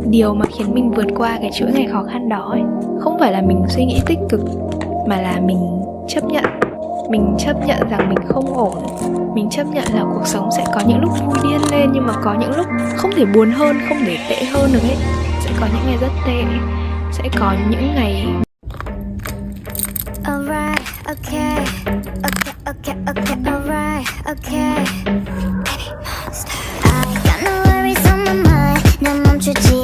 Điều mà khiến mình vượt qua cái chuỗi ngày khó khăn đó ấy, không phải là mình suy nghĩ tích cực, mà là mình chấp nhận. Mình chấp nhận rằng mình không ổn. Mình chấp nhận là cuộc sống sẽ có những lúc vui điên lên, nhưng mà có những lúc không thể buồn hơn, không thể tệ hơn được ấy. Sẽ có những ngày rất tệ, sẽ có những ngày alright, okay, alright, okay. I got no worries on my mind. 난 멈추지